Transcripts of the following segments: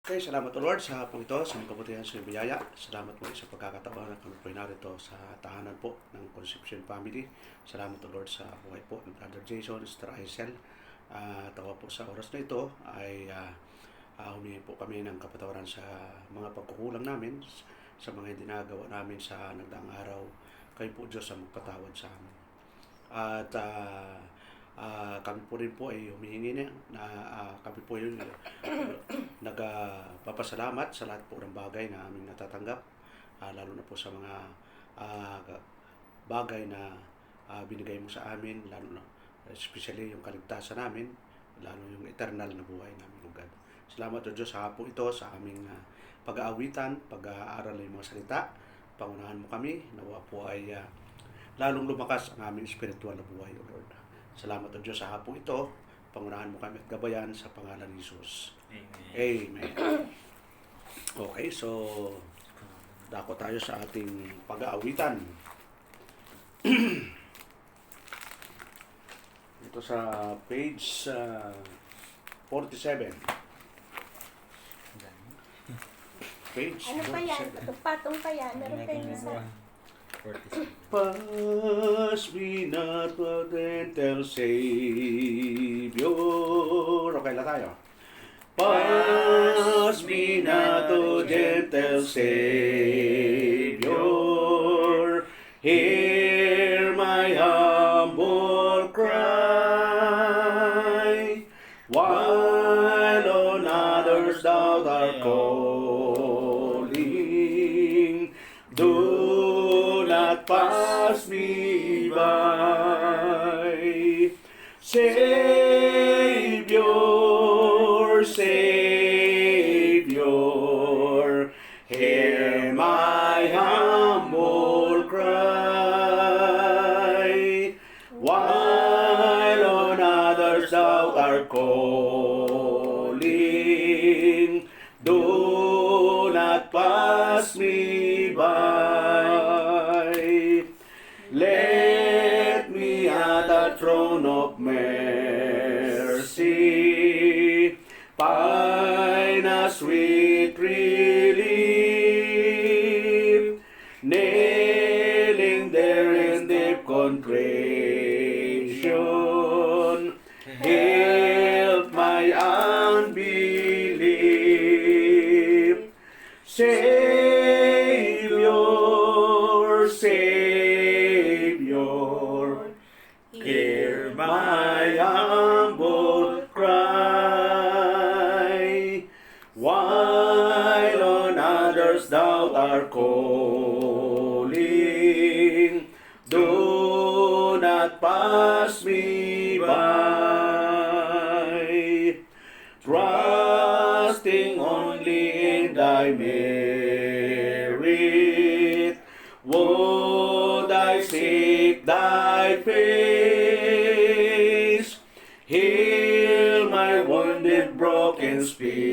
Okay, salamat o Lord sa hapong ito, sa mga kabutihan sa iyong biyaya. Salamat muli sa pagkakataon na kami po narito sa tahanan po ng Conception Family. Salamat o Lord sa buhay po ng Brother Jason, Sister Aisel. Tawa po sa oras na ito ay humingi po kami ng kapatawaran sa mga pagkukulang namin, sa mga hindi nagawa namin sa nagdaang araw. Kayo po Diyos ang magpatawad sa amin. At kami po rin po ay humihingi na kami po yung nagpapasalamat sa lahat po ng bagay na aming natatanggap, lalo na po sa mga bagay na binigay mo sa amin, lalo na especially yung kaligtasan namin, lalo yung eternal na buhay namin, O God. Salamat o Diyos sa hapon ito, sa aming pag-aawitan, pag-aaral ng mga salita. Pangunahan mo kami, nawa po ay lalong lumakas ang aming spiritual na buhay, O Lord. Salamat o Diyos sa hapon ito, pangunahan mo kami at gabayan sa pangalan ni Jesus. Amen. Amen. Okay, so dako tayo sa ating pag-aawitan. Ito sa page 47. Page Ano pa yan? 47. Patong pa yan. Meron pa yung isa. 47. Pass me not, O gentle Savior. Okay na tayo. Pass me not, O gentle Savior. Hear my humble cry. While on others thou art calling, do not pass me by. Savior, Savior, hear my humble cry. While on others thou art calling, do not pass me by. Let me at the throne of mercy find a sweet relief, kneeling there in deep contrition. Help my unbelief. Savior, Savior, hear my humble cry. While on others thou art calling, do not pass me by. Trusting only in thy merit, would I seek thy face. Heal my wounded, broken spirit.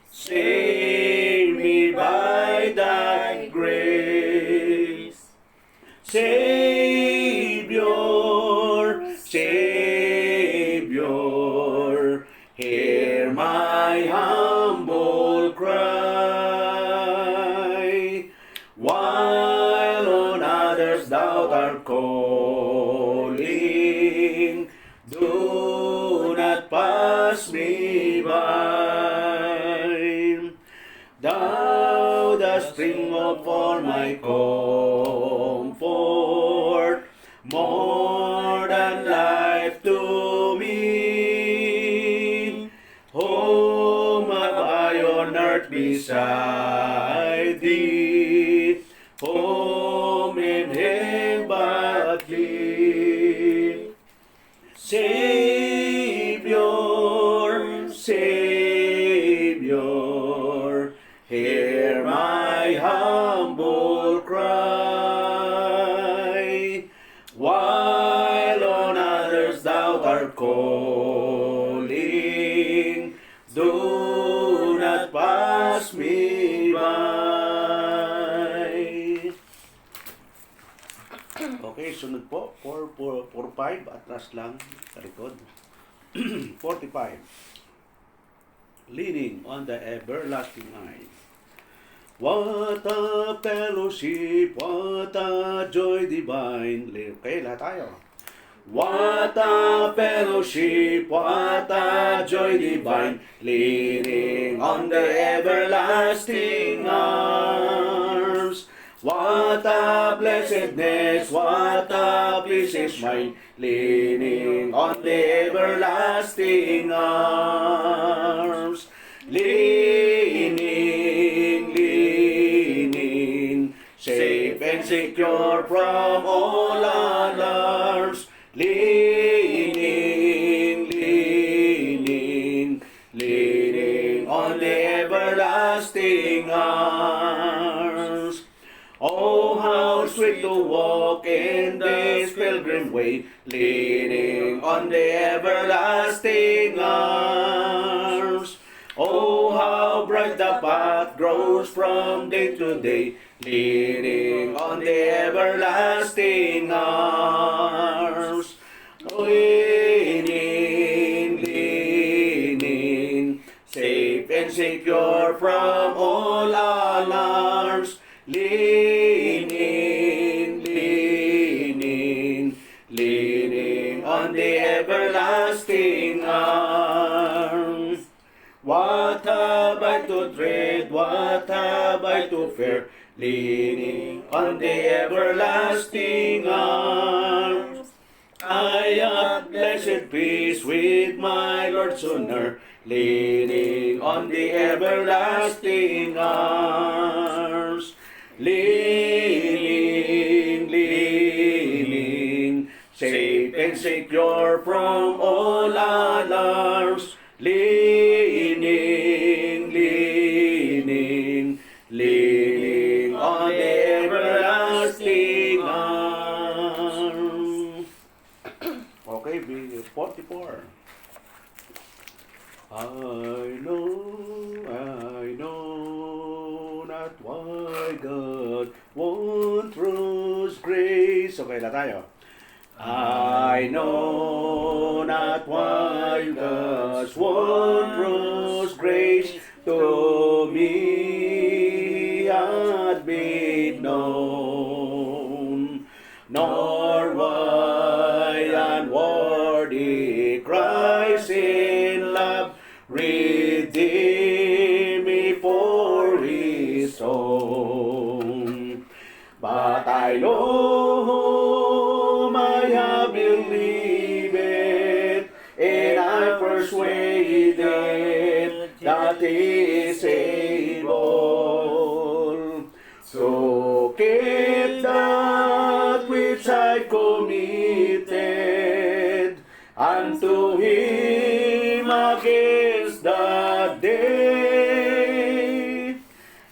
Save me by thy grace. Savior, Savior, hear my humble cry. While on others thou art calling, do not pass me by. Thou the spring of all my comfort, more than life to me. Home have I on earth beside thee, home in heaven but thee. Savior, Savior, hear my humble cry. While on others thou art calling, do not pass me by. Okay, sunod po. 4-5. Atras lang sa likod. 45. leaning on the everlasting light. What a fellowship, what a joy divine. Okay, lahat tayo. What a fellowship, what a joy divine, leaning on the everlasting arms. What a blessedness, what a peace is mine, leaning on the everlasting arms. Leaning, safe and secure from all alarms. Leaning on the everlasting arms. Oh, how sweet to walk in this pilgrim way, leaning on the everlasting arms. Oh, how bright the path grows from day to day, leaning on the everlasting arms. Leaning, safe and secure from all alarms. Leaning on the everlasting arms. What have I to dread, what have I to fear, leaning on the everlasting arms. I have blessed peace with my Lord sooner, leaning on the everlasting arms. Leaning, safe and secure from all alarms. Leaning on the everlasting arms. Okay, 44. I know not why God won't choose grace. Okay na tayo. I know not why God won't choose grace to me had been known, nor why unworthy Christ in love redeemed me for His own. But I know I have believed it, and I'm persuaded that He is able to keep that which I committed unto Him against that day.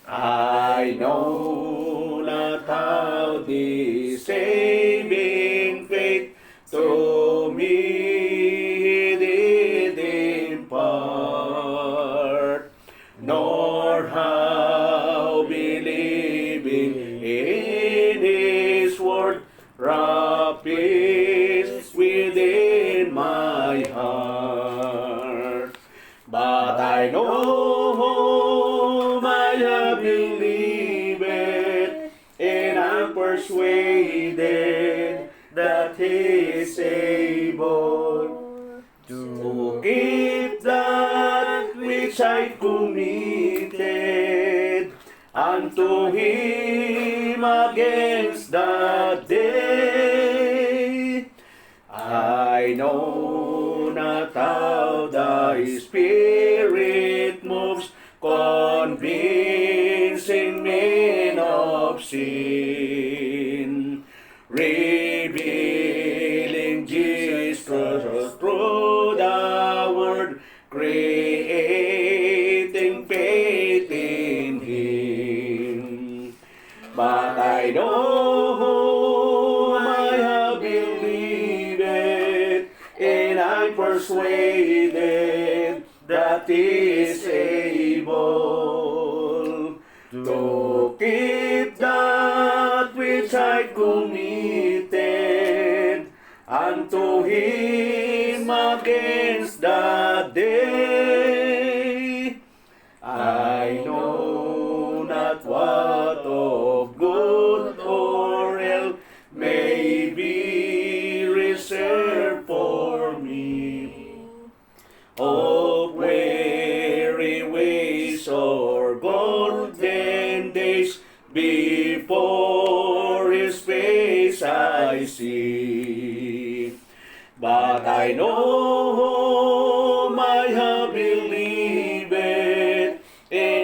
I know not how the saving faith to me did impart, nor how believing in His word wrought peace within my heart. But I know I have believed it, and I'm persuaded that He is able to keep that which I committed unto Him against that day. I know not how Thy Spirit moves, convincing men of sin, revealing Jesus through the Word, creating faith in Him. But I know I have believed it, and I'm persuaded that He is able to keep that which I committed unto Him against that day. I know whom I have believed, and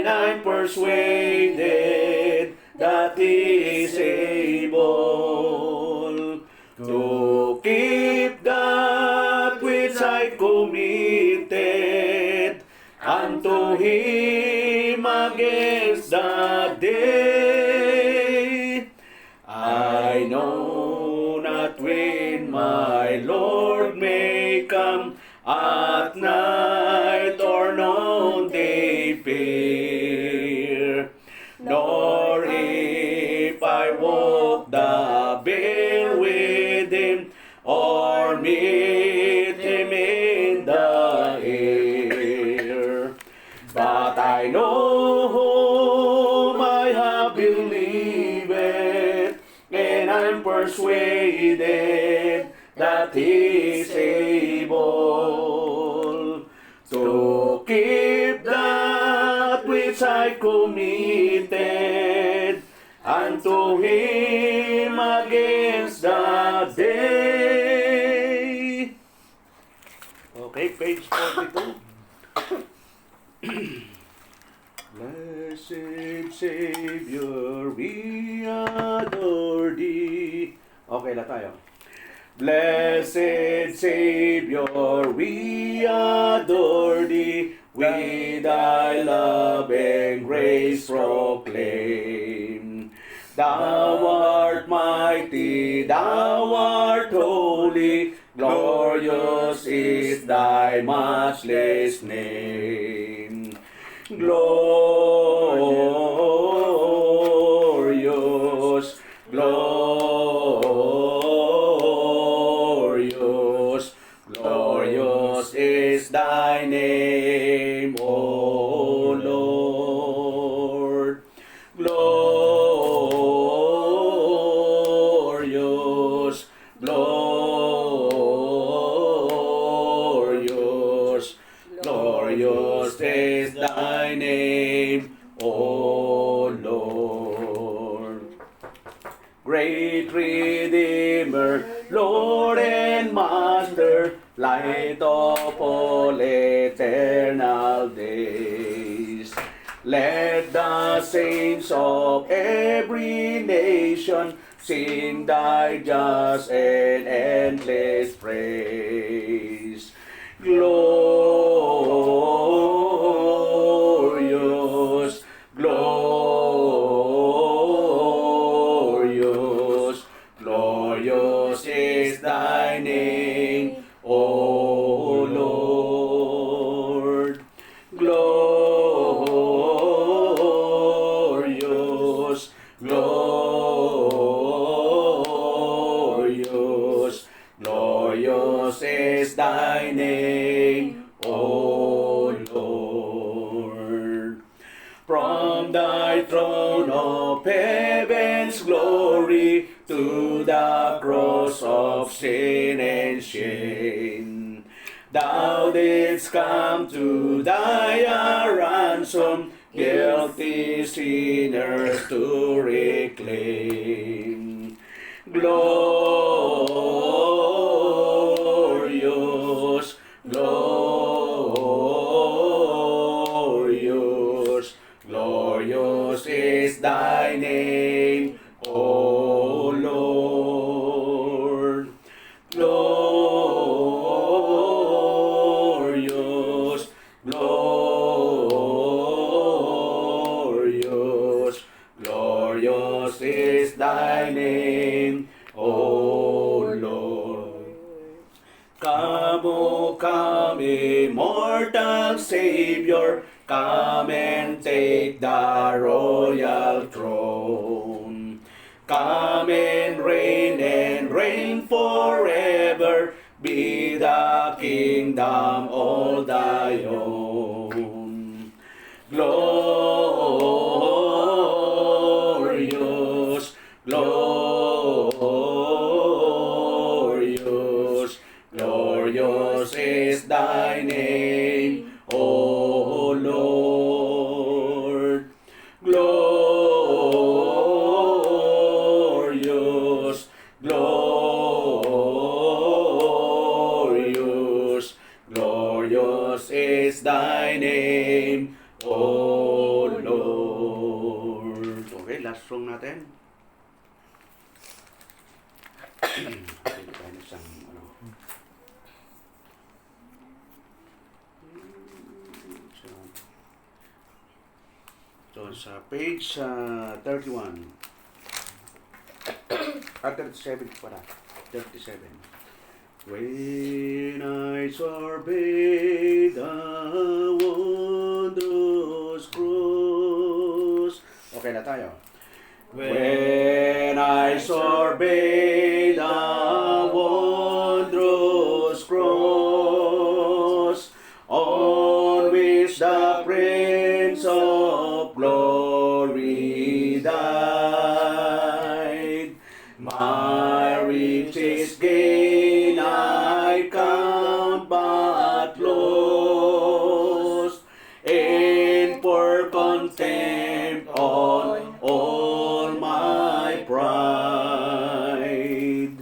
I'm persuaded that He is able to keep that which I committed unto Him against that day. I know not when my Lord may come, at night or noonday fair, nor if I walk the vale with Him, or meet Him in the air. But I know whom I have believed, and I'm persuaded that He is able to keep that which I committed unto Him against that day. Okay, page 42. Blessed Savior, we adore Thee. Okay na tayo. Blessed Savior, we adore Thee. We Thy love and grace proclaim. Thou art mighty, Thou art holy, glorious is Thy matchless name. Glorious, glorious, glorious is Thy name, O Lord. Glorious, glorious, glorious is Thy name, O Lord. Great Redeemer, Lord and Master, light of all eternal days. Let the saints of every nation sing Thy just and endless praise. Glorious, glorious, glorious is Thy name, O Lord. Glorious, glorious, glorious is Thy name, O Lord. From Thy throne of heaven's glory to the cross of sin and shame, Thou didst come to die a ransom, guilty sinners to reclaim. Glorious, glorious, glorious is Thy name, O Lord. Glorious, glorious, glorious is Thy name, O Lord. Come, O come, immortal Savior, come and take the royal throne. Come and reign forever, be the kingdom all Thy own. Glorious, glorious, glorious is Thy name, O Lord. Glorious, glorious, thy name, O Lord. Okay, last song natin. Pwede tayo ng isang, ano. So, sa page 31. 37 pala. 37. When I survey the wondrous cross. Okay na tayo. When I survey the wondrous cross, on which the Prince of Glory died, my riches gain I count but lost, and for contempt on all my pride.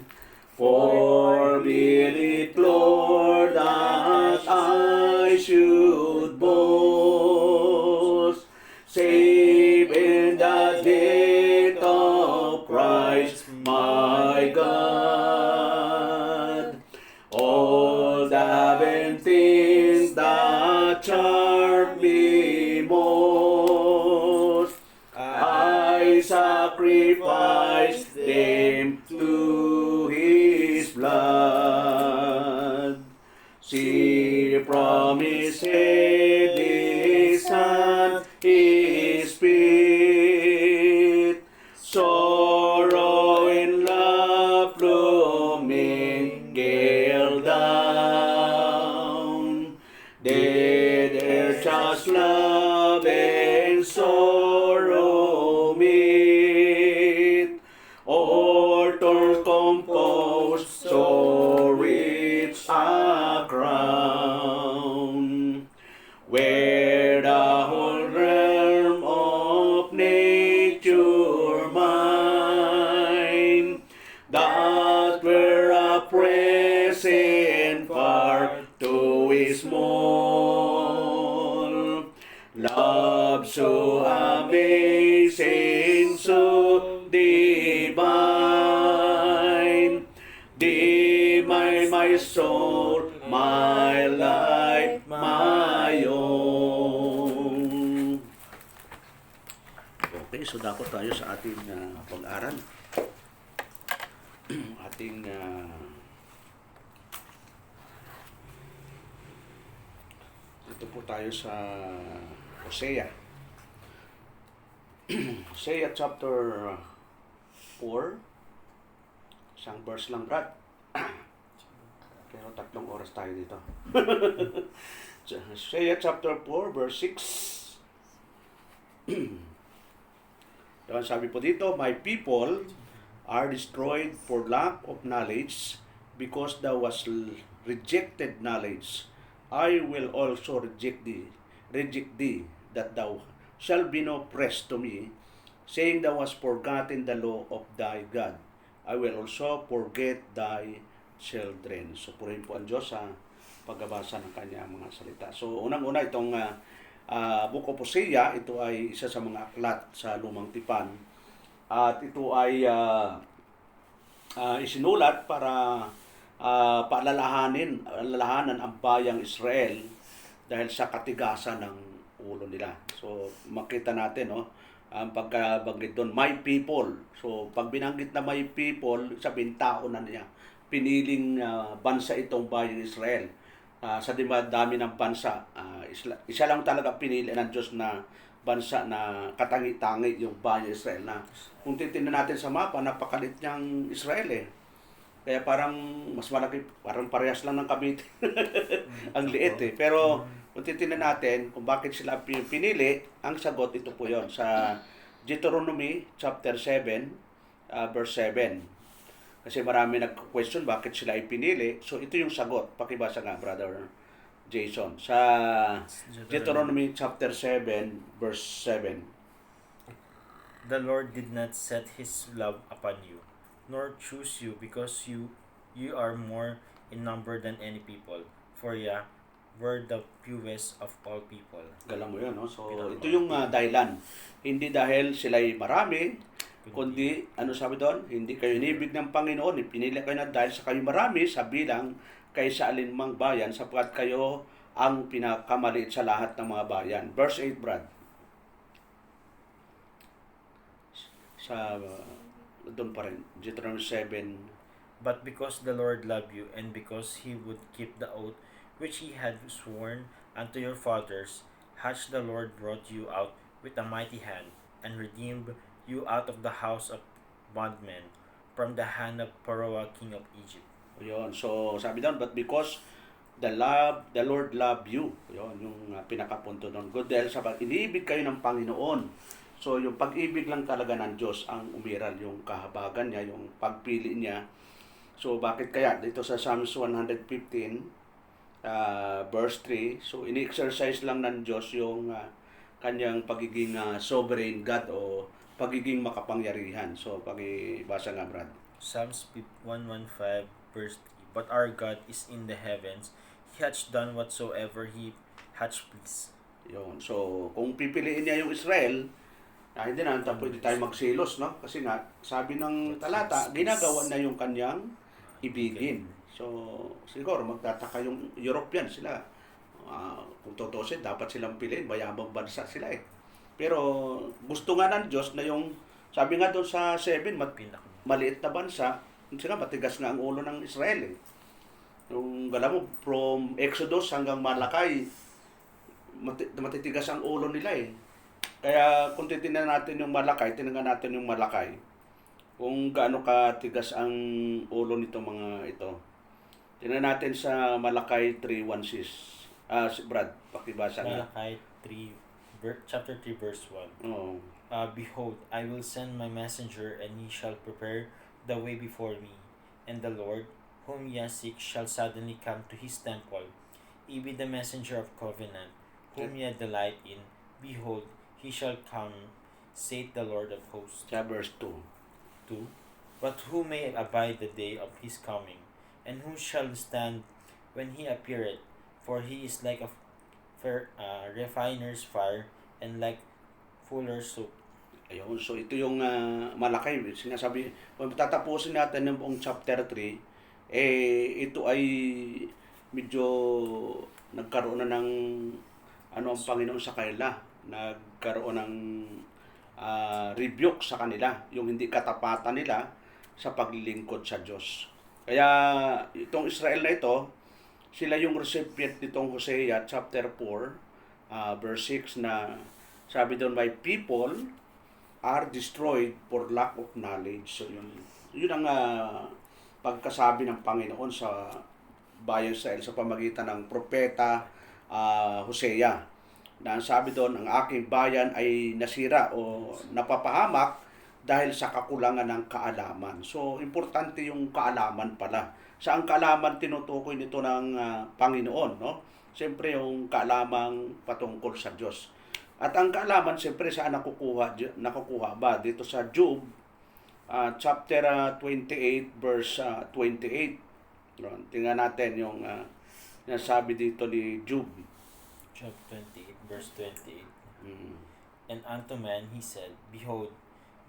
Forbid it, Lord, that I should boast, save in the death of Christ my God. All the vain things that charm me most, I sacrifice them to His blood. See, promise His Son, His Spirit, sorrow and love to mingle down. Dead earth just love and sorrow meet, all thorns composed, so rich a crown, where the whole realm of nature mine, that were a present far too small. Love so amazing, so divine, divine my soul, my life, my own. Okay, so dapat tayo sa ating pag-aral. Ating ito po tayo sa Hosea. Hosea chapter 4. Isang verse lang, Brad. Pero 3 oras tayo dito. Hosea chapter 4, verse 6. Diyan sabi po dito, my people are destroyed for lack of knowledge, because thou was rejected knowledge. I will also reject thee, that thou shalt be no press to me, saying thou hast forgotten the law of thy God. I will also forget thy children. So, purihin po ang Diyos sa pagbabasa ng kanyang mga salita. So, unang-una itong Book of Hosea, ito ay isa sa mga aklat sa Lumang Tipan. At ito ay isinulat para paalalahanan ang bayang Israel dahil sa katigasan ng ulo nila. So, makita natin, no, ang pagkabanggit doon, my people. So, pag binanggit na my people, sabihin tao na niya. Piniling bansa itong bayang Israel. Sa dami ng bansa, isa lang talaga pinili ng Diyos na bansa na katangi-tangi yung bayang Israel. Na kung titingnan natin sa mapa, napakalit niyang Israel eh. Kaya parang mas malaki, parang parehas lang ng Cavite. Ang liit eh. Pero kung titingnan natin kung bakit sila pinili, ang sagot ito po yon sa Deuteronomy chapter 7, verse 7. Kasi marami nag-question bakit sila ipinili. So ito yung sagot. Pakibasa nga, Brother Jason. Sa Deuteronomy chapter 7, verse 7. The Lord did not set His love upon you, nor choose you, because you are more in number than any people. For were the fewest of all people. Galang mo yun, no? So, Pinaka- ito yung dahilan. Hindi dahil sila'y marami, kundi, ano sabi doon? Hindi kayo inibig ng Panginoon, pinili kayo na dahil sa kayo marami sa bilang kaysa alinmang bayan, sapagkat kayo ang pinakamaliit sa lahat ng mga bayan. Verse 8, Brad. Sa, doon pa rin, Deuteronomy 7. But because the Lord loved you, and because he would keep the oath which he had sworn unto your fathers, hath the Lord brought you out with a mighty hand, and redeemed you out of the house of bondmen, from the hand of Pharaoh king of Egypt. Yun. So, sabi doon, but because the Lord loved you. Yun, yung pinakapunto doon. Good dahil sa pag-ibig kayo ng Panginoon. So, yung pag-ibig lang talaga ng Diyos ang umiral, yung kahabagan niya, yung pagpili niya. So, bakit kaya? Dito sa Psalms 115, verse 3, so, ini-exercise lang ng Diyos yung kanyang pagiging sovereign God o pagiging makapangyarihan. So, pag-ibasa nga, Brad. Psalms 115 verse 3. But our God is in the heavens, he hath done whatsoever he hath pleased. Yun. So, kung pipiliin niya yung Israel, hindi na pwede tayo magselos, no? Kasi nga, sabi ng talata, ginagawa na yung kanyang ibigin. So, siguro magtataka yung European sila. Kung tutusin, dapat silang piliin, mayabang bansa sila eh. Pero gusto nga ng Diyos na yung, sabi nga doon sa 7, maliit na bansa, sila matigas nga ang ulo ng Israel eh. Yung gala mo, from Exodus hanggang Malakay, matitigas ang ulo nila eh. Kaya kung titingnan natin yung Malakay, kung gaano katigas ang ulo nito mga ito. Tingnan natin sa Malakay 3:16. Brad, pakibasa nga. Malachi 3, chapter 3 verse 1. Oo. Behold, I will send my messenger, and he shall prepare the way before me. And the Lord, whom ye seek, shall suddenly come to his temple, even the messenger of covenant, whom ye delight in. Behold, he shall come, saith the Lord of hosts. Sa verse 2. 2. But who may abide the day of his coming? And who shall stand when he appeareth? For he is like a refiner's fire, and like fuller's soap. Ayun, so ito yung Malakay. Sinasabi, kung tatapusin natin yung buong chapter 3, ito ay medyo nagkaroon na ng ang Panginoon sa kanila. Nagkaroon ng rebuke sa kanila, yung hindi katapatan nila sa paglilingkod sa Diyos. Kaya itong Israel na ito, sila yung recipient nitong Hosea chapter 4, verse 6 na sabi doon, my people are destroyed for lack of knowledge. So yun ang pagkasabi ng Panginoon sa bayan Israel sa pamagitan ng propeta Hosea. Na ang sabi doon, ang aking bayan ay nasira o napapahamak dahil sa kakulangan ng kaalaman. So, importante yung kaalaman pala. Sa ang kaalaman tinutukoy nito ng Panginoon, no? Siyempre yung kaalamang patungkol sa Diyos. At ang kaalaman, siyempre saan nakukuha ba? Dito sa Job, chapter 28, verse 28. Tingnan natin yung nasabi dito ni Job. Job 28, verse 28. And unto man he said, behold,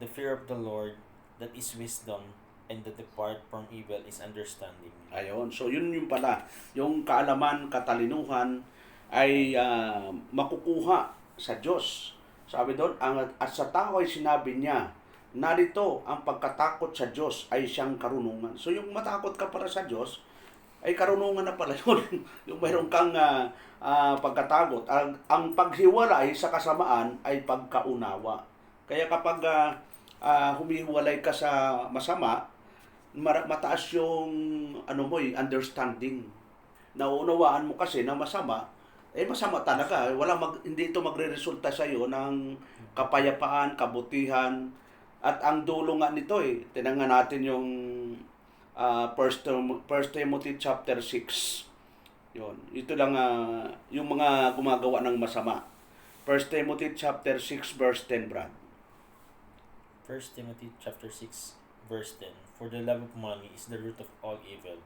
the fear of the Lord, that is wisdom, and the depart from evil is understanding. Ayun. So, yun yung pala. Yung kaalaman, katalinuhan, ay makukuha sa Diyos. Sabi doon, at sa tao ay sinabi niya, narito ang pagkatakot sa Diyos ay siyang karunungan. So, yung matakot ka para sa Diyos, ay karunungan na pala yun. Yung mayroon kang pagkatakot. Ang paghiwalay sa kasamaan ay pagkaunawa. Kaya kapag humihiwalay ka sa masama, mataas yung understanding. Nauunawaan mo kasi na masama, masama talaga. Hindi ito magre-resulta sa iyo ng kapayapaan, kabutihan, at ang dulo nga nito tinangan natin yung 1 Timothy chapter 6. Yun. Ito lang yung mga gumagawa ng masama. 1 Timothy chapter 6 verse 10, Brad. 1 Timothy chapter 6 verse 10. For the love of money is the root of all evil,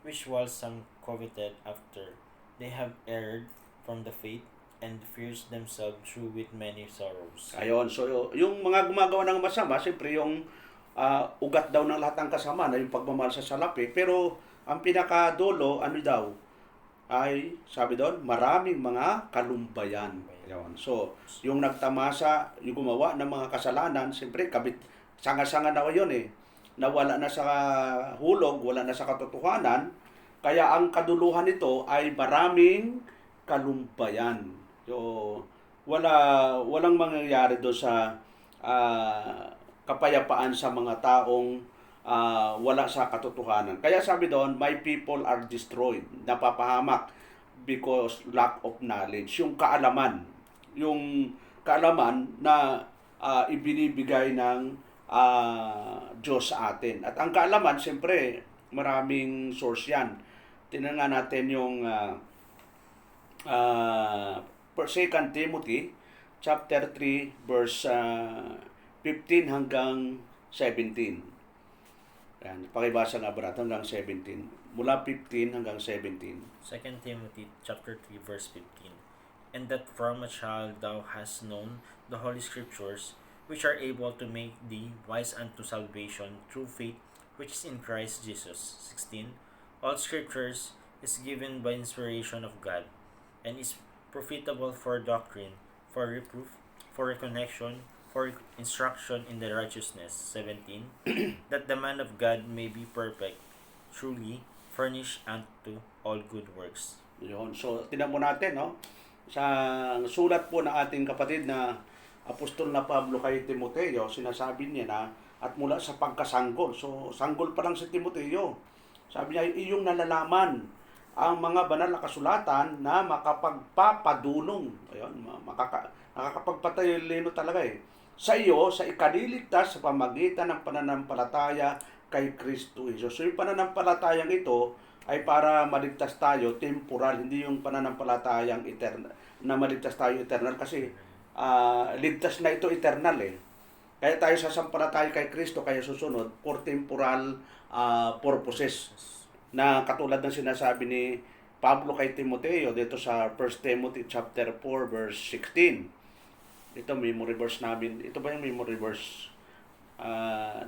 which while some coveted after, they have erred from the faith and pierced themselves through with many sorrows. Ayon, so yung mga gumagawa ng masama, siyempre yung ugat daw ng lahat ng kasama na yung pagmamahal sa salapi. Pero ang pinakadulo, ano daw, ay sabi doon, maraming mga kalumbayan. Ayon. So, yung nagtamasa, yung gumawa ng mga kasalanan, siyempre kabit, sanga-sanga na yun eh. Nawala na sa hulog, wala na sa katotohanan. Kaya ang kaduluhan nito ay maraming kalumbayan. So, walang mangyayari doon sa kapayapaan sa mga taong wala sa katotohanan. Kaya sabi doon, my people are destroyed, napapahamak because lack of knowledge. Yung kaalaman na ibinibigay ng Diyos sa atin. At ang kaalaman, siyempre, maraming source yan. Tingnan nga natin yung 2 Timothy chapter 3 verse 15 hanggang 17. Yan, pakibasa nga Brad hanggang 17. Mula 15 hanggang 17. 2 Timothy chapter 3 verse 15. And that from a child thou hast known the holy scriptures, which are able to make thee wise unto salvation through faith which is in Christ Jesus. 16. All scriptures is given by inspiration of God, and is profitable for doctrine, for reproof, for correction, for instruction in the righteousness. 17. That the man of God may be perfect, truly furnished unto all good works. Yun. So, tingnan mo natin, no? Sa sulat po ng ating kapatid na Apostol na Pablo kay Timoteo, sinasabi niya na at mula sa pagkasanggol. So, sanggol pa lang si Timoteo. Sabi niya, iyong nalalaman ang mga banal na kasulatan na makapagpapadulong. Ayun, nakakapagpatalino talaga eh. Sa iyo, sa ikaliligtas sa pamagitan ng pananampalataya kay Kristo Jesus. So, yung pananampalatayang ito ay para maligtas tayo temporal, hindi yung pananampalatayang eternal, na maligtas tayo eternal kasi ligtas na ito eternal eh. Kaya tayo sasampalataya kay Kristo, kaya susunod for temporal purposes. Na katulad ng sinasabi ni Pablo kay Timoteo dito sa 1 Timothy chapter 4 verse 16. Ito memory verse namin. Ito ba yung memory verse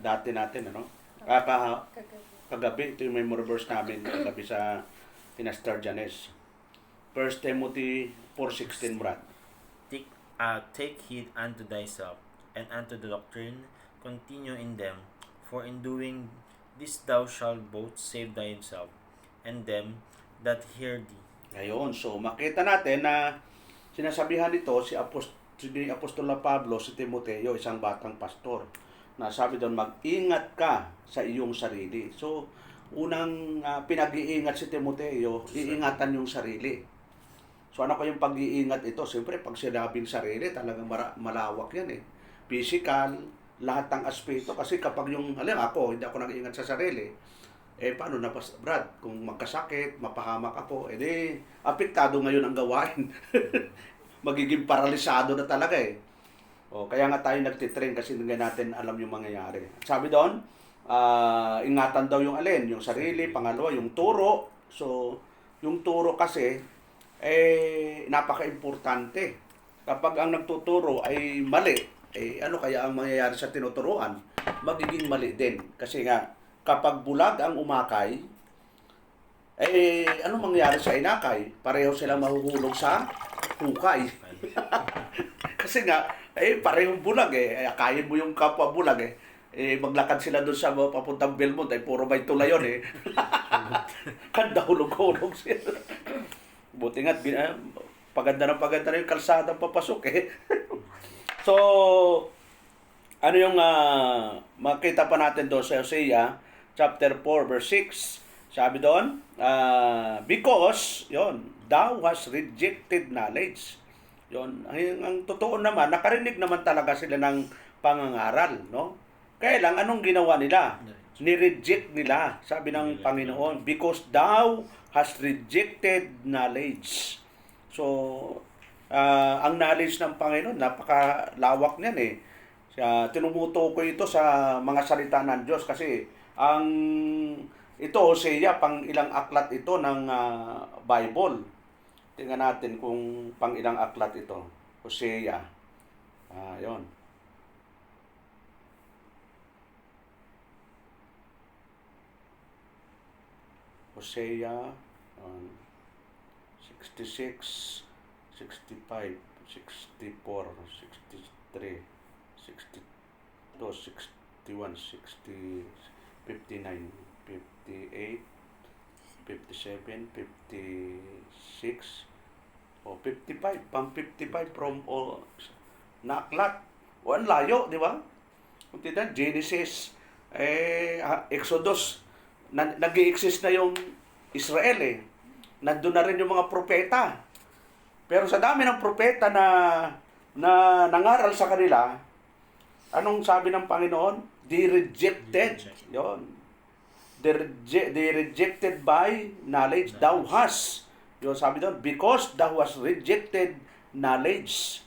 dati natin, ano? Kagabi, ito yung memory verse namin kagabi sa Tinastar Janes. 1 Timothy 4:16, Brad. Take heed unto thyself and unto the doctrine, continue in them, for in doing this thou shalt both save thyself and them that hear thee. Ayun, so makita natin na sinasabihan nito si Apostol na Pablo si Timoteo, isang batang pastor, na sabi doon, mag-ingat ka sa iyong sarili. So, unang pinag-iingat si Timoteo, iingatan yung sarili. So, ano ko yung pag-iingat ito? Siyempre, pag sinabing sarili, talagang malawak yan eh. Physical, lahat ng aspeto. Kasi kapag yung, ako, hindi ako nag-iingat sa sarili, paano na, Brad, kung magkasakit, mapahamak ako, apektado ngayon ang gawain. Magiging paralisado na talaga eh. Kaya nga tayo nagtitrain kasi hindi natin alam yung mangyayari. Sabi doon, ingatan daw yung alin, yung sarili, pangalawa, yung turo. So, yung turo kasi, napaka-importante. Kapag ang nagtuturo ay mali, ano kaya ang mangyayari sa tinuturuan? Magiging mali din. Kasi nga, kapag bulag ang umakay, ano mangyayari sa inakay? Pareho silang mahuhulog sa hukay. Kasi nga, parehong bulag akayin mo yung kapwa bulag maglakad sila doon sa papuntang Belmont puro may tula yun Kanda hulog-hulog sila. Buti nga, paganda na yung kalsada papasok So, ano yung makita pa natin doon sa Hosea chapter 4 verse 6. Sabi doon, because, thou hast rejected knowledge. Ang totoo naman, nakarinig naman talaga sila ng pangangaral, no? Kaya lang, anong ginawa nila? Ni-reject nila, sabi ng Panginoon, because thou hast rejected knowledge. So, ang knowledge ng Panginoon, napakalawak niyan tinumuto ko ito sa mga salita ng Diyos kasi ito, Hosea, pang ilang aklat ito ng Bible. Tingnan natin kung pang ilang aklat ito. Hosea. Yon. Hosea 66, 65, 64, 63, 62, 61, 60, 59, 58, 57, 56, o 55, pang 55 from all na aklat. O ang layo, di ba? Kung tinan, Genesis, Exodus, nag-i-exist na yung Israel eh. Nandun na rin yung mga propeta. Pero sa dami ng propeta na nangaral sa kanila, anong sabi ng Panginoon? They rejected. Yon. They rejected by knowledge. Thou hast. Yun sabi doon, because thou hast rejected knowledge.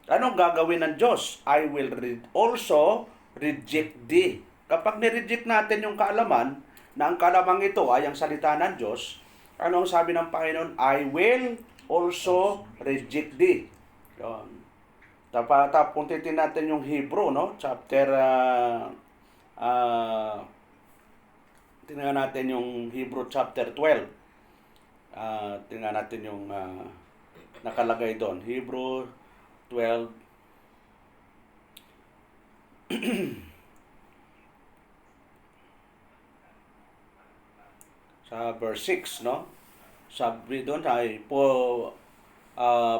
Anong gagawin ng Diyos? I will also reject thee. Kapag nireject natin yung kaalaman, na ang kalamang ito ay ang salita ng Diyos, ano ang sabi ng Panginoon? I will also reject thee. Yun. Kung titin natin yung Hebrew, no? Chapter, tingnan natin yung Hebrew chapter 12. Tingnan natin yung nakalagay doon. Hebrew 12, sa verse 6, no? Sabi doon ay, for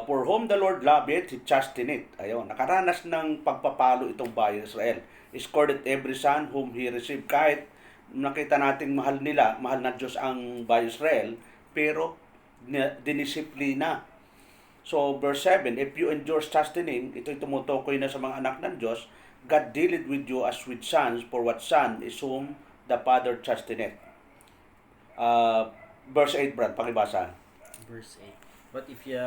whom the Lord loveth, He chasteneth. Ayun, nakaranas ng pagpapalo itong bayan Israel. Scored every son whom He received. Kahit nakita natin mahal na Diyos ang bayan Israel, pero dinisiplina. So, verse 7, if you endure chastening, ito'y tumutukoy na sa mga anak ng Diyos, God dealeth with you as with sons, for what son is whom the Father chasteneth. Verse 8, Brad, pakibasa. Verse 8. But if ye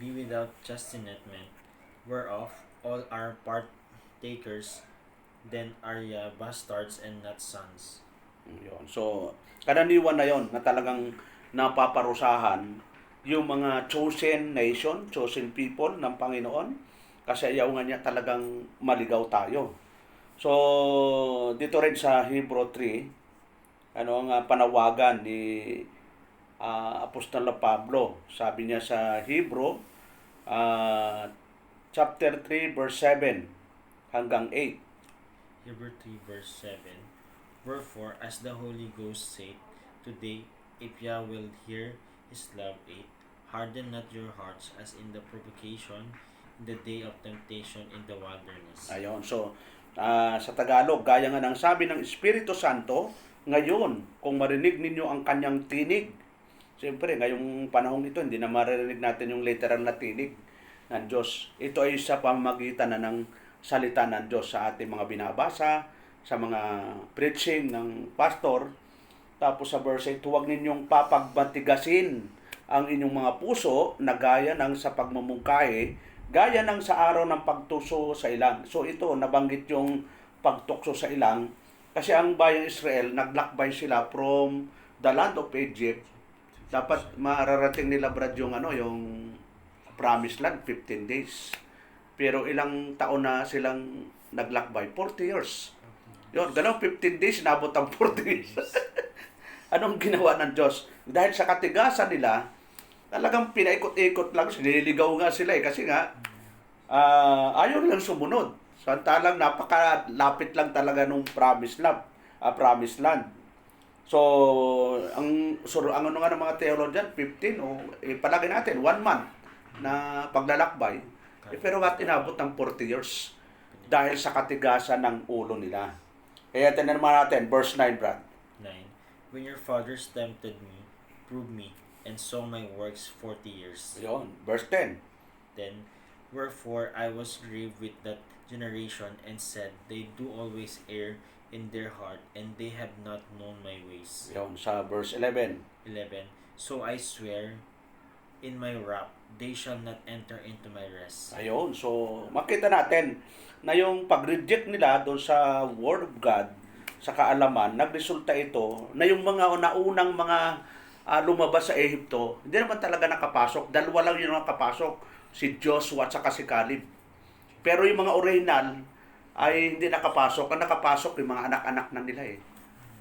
be without chastenetment, whereof all are partakers, then are ye bastards and not sons. Yun. So, karaniwan na yon na talagang napaparusahan yung mga chosen nation, chosen people ng Panginoon, kasi ayaw nga niya talagang maligaw tayo. So, dito rin sa Hebrew 3, ang panawagan ni Apostol Pablo. Sabi niya sa Hebrew, chapter 3, verse 7 hanggang 8. Hebrew 3 verse 7. Wherefore, as the Holy Ghost saith, today, if ye will hear His love 8, harden not your hearts as in the provocation, in the day of temptation in the wilderness. Ayon. So, sa Tagalog, gaya nga ng sabi ng Espiritu Santo, ngayon, kung marinig ninyo ang kanyang tinig, siyempre, ngayong panahon ito, hindi na maririnig natin yung literal na tinig ng Diyos. Ito ay sa pamamagitan na ng salita ng Diyos sa ating mga binabasa, sa mga preaching ng pastor. Tapos sa verse 8, huwag ninyong papagbatigasin ang inyong mga puso na gaya ng sa pagmamungkahi, gaya ng sa araw ng pagtuso sa ilang. So ito, nabanggit yung pagtukso sa ilang, kasi ang bayang Israel, naglakbay sila from the land of Egypt. Dapat mararating nila, Brad, yung promised land, 15 days. Pero ilang taon na silang naglakbay? 40 years. Yun, ganun, 15 days, nabot ang 40 years. Anong ginawa ng Diyos? Dahil sa katigasan nila, talagang pinaikot-ikot lang, siniligaw nga sila kasi nga, ayaw lang sumunod. Samantalang napakalapit lang talaga nung promised land. So, ang ano nga ng mga theologian, 15 o palagi natin, 1 month na paglalakbay. Pero ba't inabot ng 40 years? Dahil sa katigasan ng ulo nila. Kaya tinan naman natin, verse 9, Brad. 9. When your fathers tempted me, proved me, and saw my works 40 years. Yun, verse 10. Then, wherefore I was grieved with that generation, and said, they do always err in their heart, and they have not known my ways. Yun, sa verse 11. 11. So I swear in my wrath, they shall not enter into my rest. Ayun, so makita natin na yung pag-reject nila doon sa Word of God, sa kaalaman, nagresulta ito na yung mga naunang mga lumabas sa Ehipto, hindi naman talaga nakapasok. Dalawa lang yung nakapasok, si Joshua at saka si Caleb. Pero yung mga original ay hindi nakapasok. Ang nakapasok yung mga anak-anak na nila eh.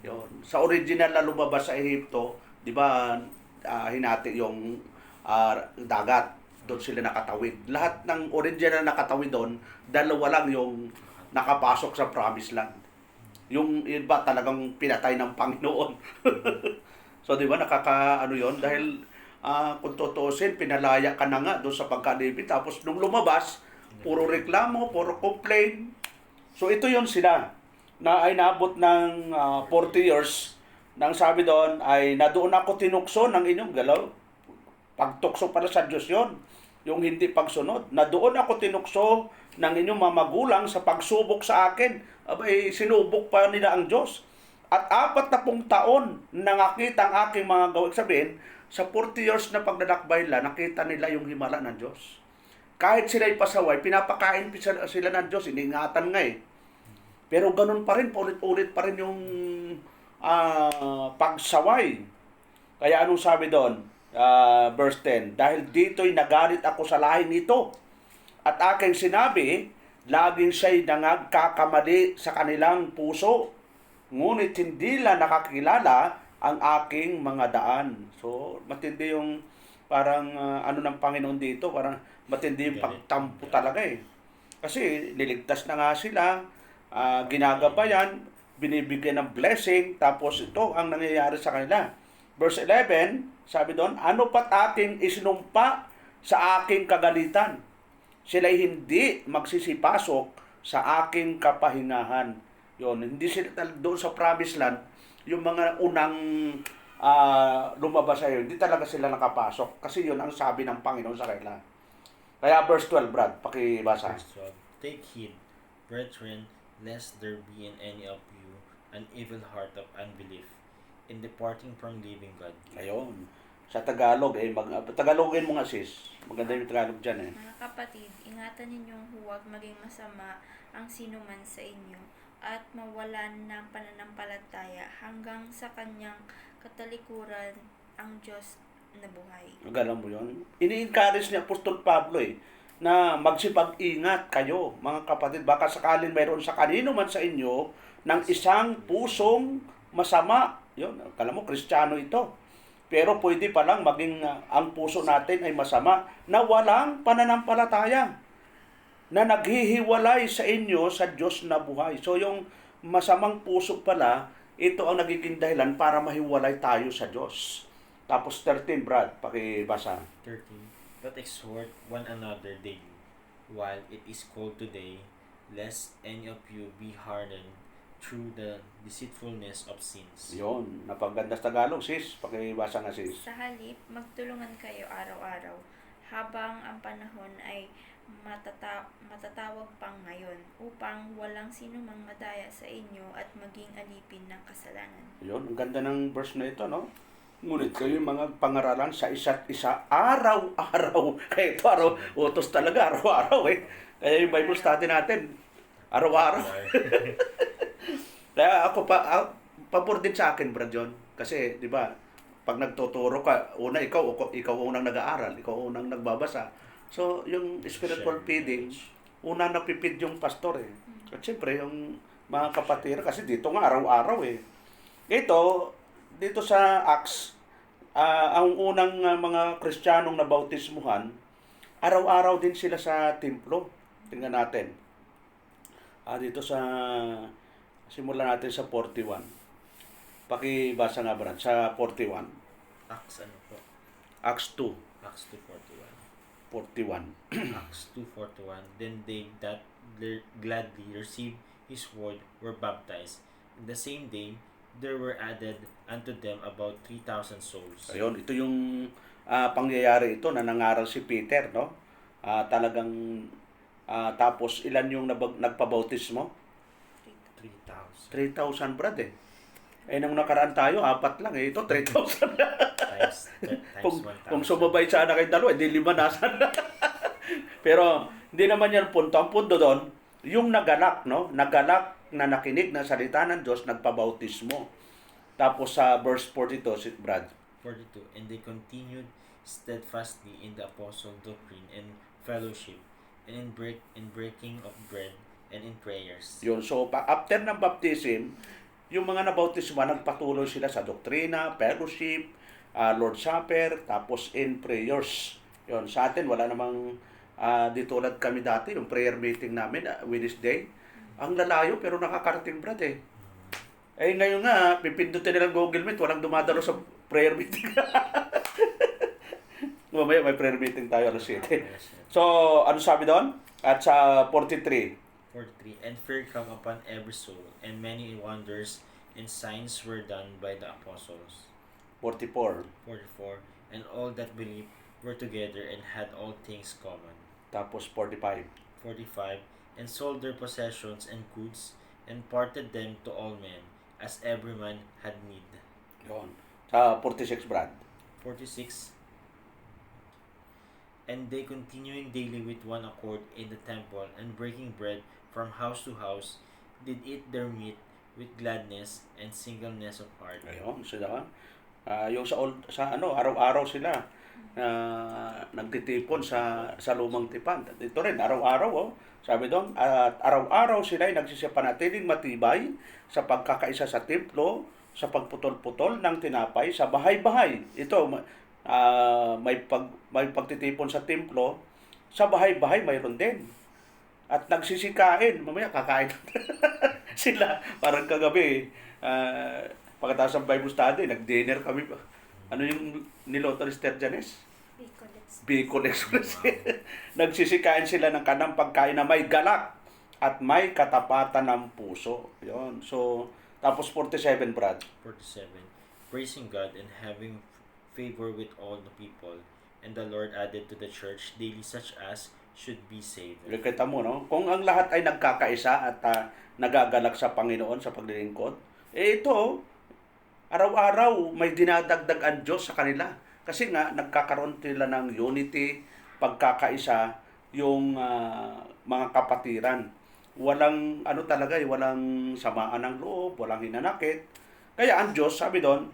Yun. Sa original na lumabas sa Ehipto, di ba, hinati yung dagat. Doon sila nakatawid. Lahat ng original na nakatawid doon, dalawa lang yung nakapasok sa Promised Land. Yung iba talagang pinatay ng Panginoon. So, di ba, nakakaano yun? Dahil, kung tutusin, pinalaya ka na nga doon sa pagkalipit. Tapos, nung lumabas, puro reklamo, puro complain. So, ito yun sila, na ay naabot ng 40 years, nang sabi doon, ay na doon ako tinukso ng inyong galaw. Pagtukso pala sa Diyos yun, yung hindi pagsunod. Na doon ako tinukso ng inyong mga magulang sa pagsubok sa akin. Abay, sinubok pa nila ang Diyos. At 40 taon na nakita ang aking mga gawin. Sabihin, sa 40 years na pagdadakbay nila, nakita nila yung himala ng Diyos. Kahit sila'y pasaway, pinapakain sila ng Diyos, iniingatan nga eh. Pero ganun pa rin, paulit-ulit pa rin yung pagsaway. Kaya anong sabi doon? Verse 10, dahil dito'y nagalit ako sa lahing ito, at aking sinabi, laging siya'y nagkakamali sa kanilang puso, ngunit hindi lang nakakilala ang aking mga daan. So, matindi yung parang ano ng Panginoon dito, parang matindi yung pagtampo talaga eh. Kasi niligtas na nga sila, ginagabayan, binibigyan ng blessing, tapos ito ang nangyayari sa kanila. Verse 11, sabi doon, ano pat aking isinumpa sa aking kagalitan? Sila'y hindi magsisipasok sa aking kapahingahan. Yun, hindi sila doon sa Promised Land, yung mga unang lumabas sa hindi talaga sila nakapasok. Kasi yun ang sabi ng Panginoon sa kanila. Kaya verse 12, Brad, pakibasa. Verse 12. Take heed, brethren, lest there be in any of you an evil heart of unbelief in departing from living God. Ayun. Sa Tagalog, Tagalogin mo nga sis. Maganda yung Tagalog dyan eh. Mga kapatid, ingatan ninyong huwag maging masama ang sinuman sa inyo at mawalan ng pananampalataya hanggang sa kanyang katalikuran ang Diyos na buhay. Galang mo yun. Ini-encourage ni Apostol Pablo eh, na magsipag-ingat kayo, mga kapatid. Baka sakaling mayroon sa kanino man sa inyo ng isang pusong masama. Yun, kala mo, Kristiyano ito. Pero pwede palang maging ang puso natin ay masama na walang pananampalataya, na naghihiwalay sa inyo sa Diyos na buhay. So yung masamang puso pala, ito ang nagiging dahilan para mahiwalay tayo sa Diyos. Tapos 13, Brad, pakibasa. 13. But exhort one another daily, while it is called today, lest any of you be hardened through the deceitfulness of sins. Yun, napaganda sa Tagalog, sis. Pakibasa nga, sis. Sa halip, magtulungan kayo araw-araw habang ang panahon ay matatawag pang ngayon upang walang sinumang madaya sa inyo at maging alipin ng kasalanan. Yun, ang ganda ng verse na ito, no? Ngunit kayo mga pangaralan sa isa't isa araw-araw. Kaya ito araw, utos talaga, araw-araw eh. Kaya yung Bible study natin, araw-araw. Kaya ako pabor din sa akin, Brad John. Kasi, di ba, pag nagtuturo ka, una ikaw unang nag-aaral, ikaw unang nagbabasa. So, yung spiritual feeding, una napipid yung pastor eh. At siyempre, yung mga kapatid, kasi dito nga araw-araw eh. Dito sa Acts, ang unang mga Kristiyanong na bautismuhan, araw-araw din sila sa templo. Tingnan natin. Dito sa simulan natin sa 41. Pakibasa nga, Brad, sa 41. Acts ano po? Acts 2, Acts 2:41. 41. Acts 2:41. Then they that gladly received his word were baptized. In the same day, there were added unto them about 3,000 souls. Ayun, ito yung pangyayari ito na nangaral si Peter, no? Talagang, tapos ilan yung nagpabautismo? 3,000, Brad eh. Nung nakaraan tayo, 4 lang eh. Ito, 3,000. kung 1,000. sumabay sana kayo dalawa, hindi 5 nasan. Pero, hindi naman yan punto. Ang punto doon, yung nagalak, no? Nagalak na nakinig na salita ng Diyos, nagpabautismo. Tapos sa verse 42, si Brad. 42. And they continued steadfastly in the apostle doctrine and fellowship, and in breaking of bread, and in prayers. Yun. So, after ng baptism, yung mga nabautisma, nagpatuloy sila sa doktrina, fellowship, Lord Supper, tapos in prayers. Yun. Sa atin, wala namang di tulad kami dati, yung prayer meeting namin, Wednesday. Ang lalayo, pero nakakarating, brad eh. Eh, ngayon nga, pipindutin nilang Google Meet, walang dumadalo sa prayer meeting. Mamaya may prayer meeting tayo alas 7. So, ano sabi doon? At sa 43. 43. And fear come upon every soul, and many wonders and signs were done by the apostles. 44. 44. And all that believed were together and had all things common. Tapos 45. 45. And sold their possessions and goods, and parted them to all men, as every man had need. Yun. Sa 46, Brad. 46. And they continuing daily with one accord in the temple, and breaking bread from house to house, did eat their meat with gladness and singleness of heart. Ayun, sila. Yung sa araw-araw sila nagtitipon sa lumang tipan. Ito rin, araw-araw, sabi doon, at araw-araw sila ay nagsisipanatiling matibay sa pagkakaisa sa templo, sa pagputol-putol ng tinapay, sa bahay-bahay. Ito, may pagtitipon sa templo, sa bahay-bahay mayroon din. At nagsisikain, mamaya kakain sila. Parang kagabi, pagkatapos ng Bible study, nag-dinner kami. Ano yung niloto ni Sister Janice? Bacon Express. Nagsisikain sila ng kanang pagkain na may galak at may katapatan ng puso. Yun. So, tapos 47, Brad. 47. Praising God and having favor with all the people, and the Lord added to the church daily such as should be saved. Kita mo, no? Kung ang lahat ay nagkakaisa at nagagalak sa Panginoon sa paglilingkod, ito, araw-araw may dinadagdag ang Diyos sa kanila. Kasi nga, nagkakaroon sila ng unity, pagkakaisa, yung mga kapatiran. Walang, walang samaan ng loob, walang hinanakit. Kaya ang Diyos, sabi doon,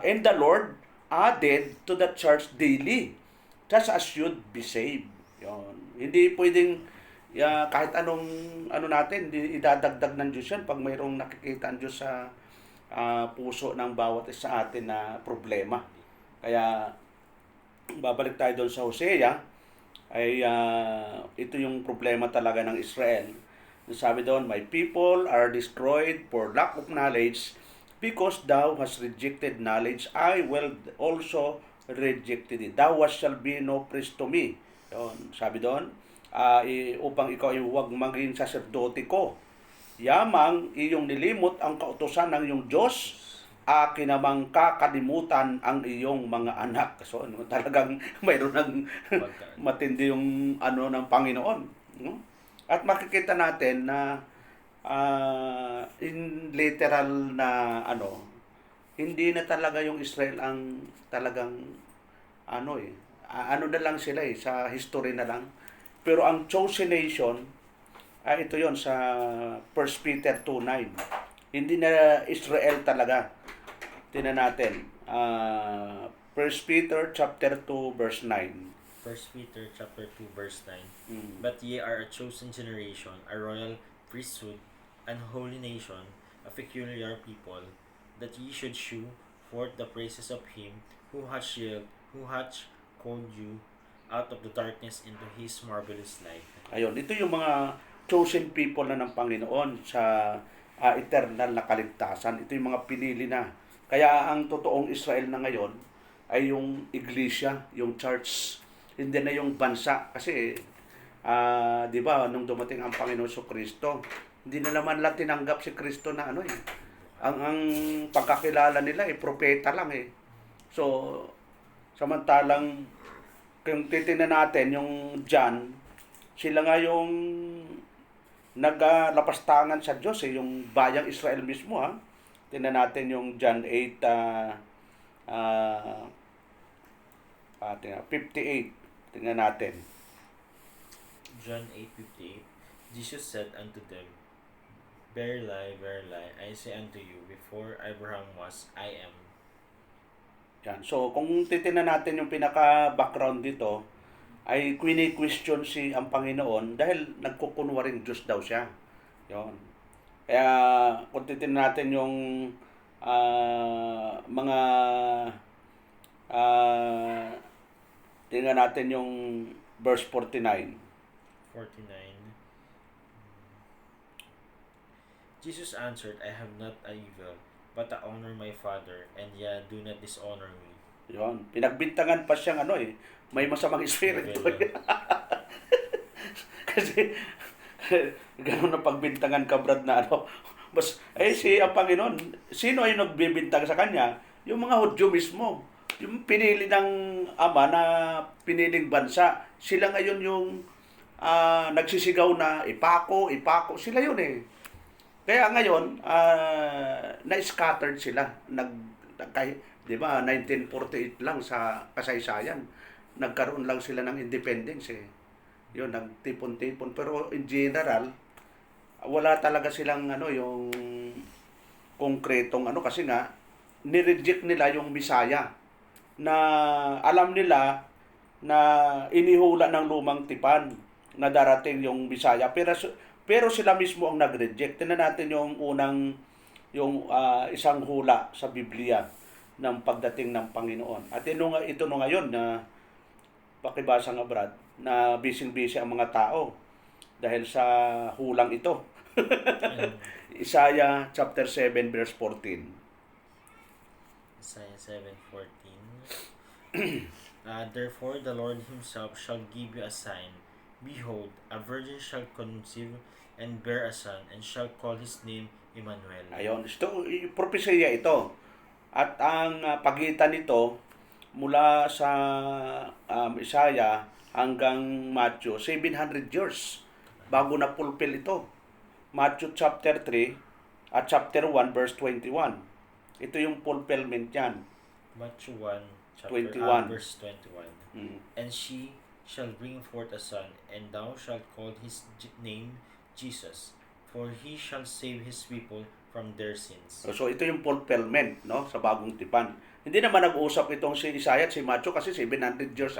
and the Lord added to the church daily, just as should be saved. Yun. Hindi pwedeng kahit anong natin, idadagdag ng Diyos yan pag mayroong nakikita ang Diyos sa puso ng bawat isa sa atin na problema. Kaya, babalik tayo doon sa Hosea, ay ito yung problema talaga ng Israel. Sabi doon, my people are destroyed for lack of knowledge, because thou hast rejected knowledge, I will also reject thee. Thou shall be no priest to me. Yun, sabi doon, upang ikaw ay huwag maging saserdote ko. Yamang iyong nilimot ang kautusan ng iyong Diyos, akin namang kakalimutan ang iyong mga anak. So, talagang mayroon ng matindi yung ng Panginoon. No? At makikita natin na in literal na hindi na talaga yung Israel ang talagang na lang sila sa history na lang. Pero ang chosen nation, ito yon sa 1 Peter 2:9. Hindi na Israel talaga. Tingnan natin. 1 Peter chapter 2 verse 9. 1 Peter chapter 2 verse 9. But ye are a chosen generation, a royal priesthood, an holy nation, a peculiar people, that ye should shew forth the praises of him who hath called you out of the darkness into his marvelous light. Ayun, ito yung mga chosen people na ng Panginoon sa eternal na kaligtasan. Ito yung mga pinili na. Kaya ang totoong Israel na ngayon ay yung iglesia, yung church, hindi na yung bansa. Kasi, di ba, nung dumating ang Panginoon Kristo, hindi na naman lang tinanggap si Kristo na ang pagkakilala nila propeta lang So, samantalang, kung titingnan natin yung John, sila nga yung naglapastangan sa Diyos yung bayang Israel mismo Tingnan natin yung John 8 58. Tingnan natin. John 8:58. Jesus said unto them, verily, I say unto you, before Abraham was, I am. Yan. So, kung titingnan natin yung pinaka-background dito, ay question si ang Panginoon dahil nagkukunwaring Diyos daw siya. Yon. Kaya, kung titingnan natin yung mga tingnan natin yung verse 49. 49. Jesus answered, I have not a evil, but I honor my Father, and ye do not dishonor me. Yon. Pinagbintangan pa siyang may masamang espiritu. Kasi, gano'n na pagbintangan ka, Brad, na si ang Panginoon, sino ay nagbibintang sa kanya? Yung mga Hudyo mismo. Yung pinili ng Ama na piniling bansa. Sila ngayon yung nagsisigaw na ipako. Sila yun eh. Kaya ngayon, na-scattered sila. Di ba, 1948 lang sa kasaysayan. Nagkaroon lang sila ng independence eh. Yun, nagtipon-tipon. Pero in general, wala talaga silang yung konkretong kasi nga, nireject nila yung Bisaya na alam nila na inihula ng lumang tipan na darating yung Bisaya. Pero sila mismo ang nag-reject. Tingnan natin yung isang hula sa Biblia ng pagdating ng Panginoon. At ito ngayon na pakibasa nga, Brad, na busy-busy ang mga tao dahil sa hulang ito. Isaiah chapter 7 verse 14. Isaiah 7:14. Therefore the Lord himself shall give you a sign. Behold, a virgin shall conceive and bear a son, and shall call his name Emmanuel. Ayon, propesya ito. At ang pagitan nito mula sa Isaiah hanggang Matthew, 700 years bago na fulfill ito. Matthew chapter 3 at chapter 1 verse 21. Ito yung fulfillment yan. Matthew 1 chapter 21. Verse 21. And she shall bring forth a son, and thou shalt call his name Jesus, for he shall save his people from their sins. So ito yung fulfillment, no, sa bagong tipan. Hindi naman nag-usap itong si Isaiah at si Matthew kasi 700 years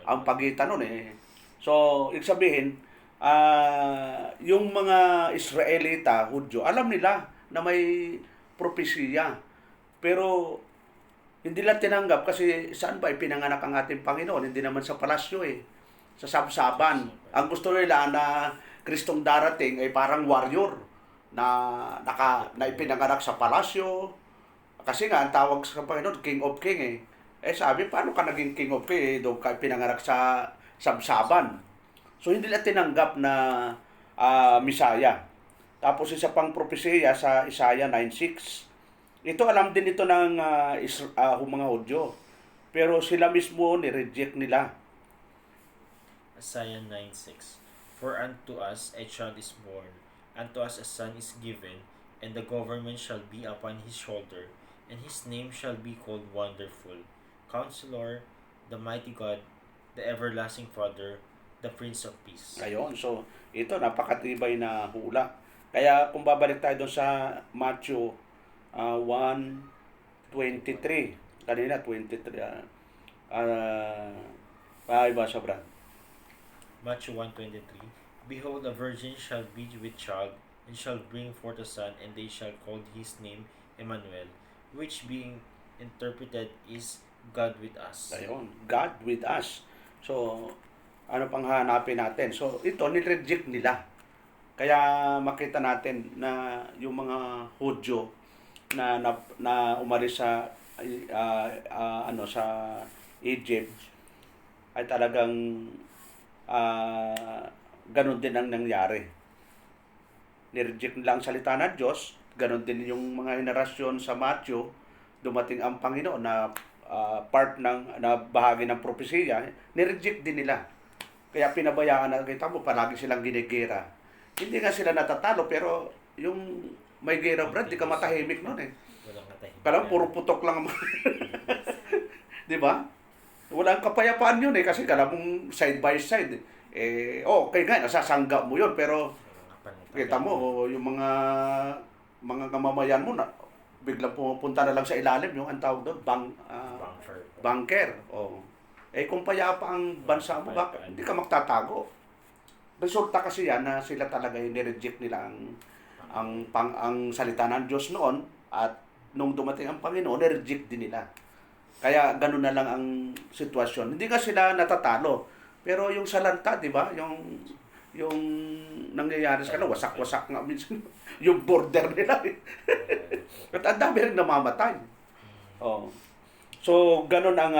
ang pagitan nun eh. So, ibig sabihin, yung mga Israelita, Hudyo, alam nila na may propesya. Pero hindi lang tinanggap kasi saan ba ipinanganak ang ating Panginoon? Hindi naman sa palasyo eh. Sa sabsaban. Ang gusto nila na Kristong darating ay parang warrior na ipinanganak sa palasyo. Kasi nga, ang tawag sa Panginoon, King of King eh. Sabi, paano ka naging King of King eh? Doon ka pinanganak sa sabsaban. So, hindi nila tinanggap na Misaya. Tapos, isa pang propesya sa Isaiah 9:6. Ito, alam din ito ng mga Hudyo. Pero sila mismo, ni-reject nila. Isaiah 9:6. For unto us a child is born, unto us a son is given, and the government shall be upon his shoulder, and his name shall be called Wonderful, Counselor, the Mighty God, the Everlasting Father, the Prince of Peace. Ayun, so ito napakatibay na hula. Kaya kung babalik tayo doon sa Matthew 1:23, kanina 23, basa Brad. Matthew 1:23. Behold, a virgin shall be with child, and shall bring forth a son, and they shall call his name Emmanuel, which being interpreted is God with us. Ayun, God with us. So, ano pang hanapin natin? So, ito, nireject nila. Kaya makita natin na yung mga Hudyo na umalis sa sa Egypt ay talagang ganun din ang nangyari. Nireject nila ang salita ng Diyos. Ganun din yung mga henerasyon sa Matthew. Dumating ang Panginoon na part na bahagi ng propesya. Nireject din nila. Kaya pinabayaan na, kita mo, palagi silang ginigera. Hindi nga sila natatalo, pero yung may gera, Brad, di ka matahimik nun eh. Walang katahimikan. Kala puro putok lang. Di ba? Walang kapayapaan yun eh, kasi kala mong side by side. Okay nga, nasasangga mo yun, pero kita mo, yung mga mamamayan mo na biglang pumupunta na lang sa ilalim, yung ang tawag doon, Buffer. bunker. Oh. Eh kung payapa ang bansa mo, bakit hindi ka magtatago? Resulta kasi yan na sila talaga nireject nila ang salita ng Diyos noon, at nung dumating ang Panginoon, nireject din nila. Kaya ganun na lang ang sitwasyon. Hindi nga sila natatalo. Pero yung salanta, di ba? Yung nangyayari sa kanila, wasak-wasak nga minsan. Yung border nila. At ang dami rin namamatay. Oh. So, ganun ang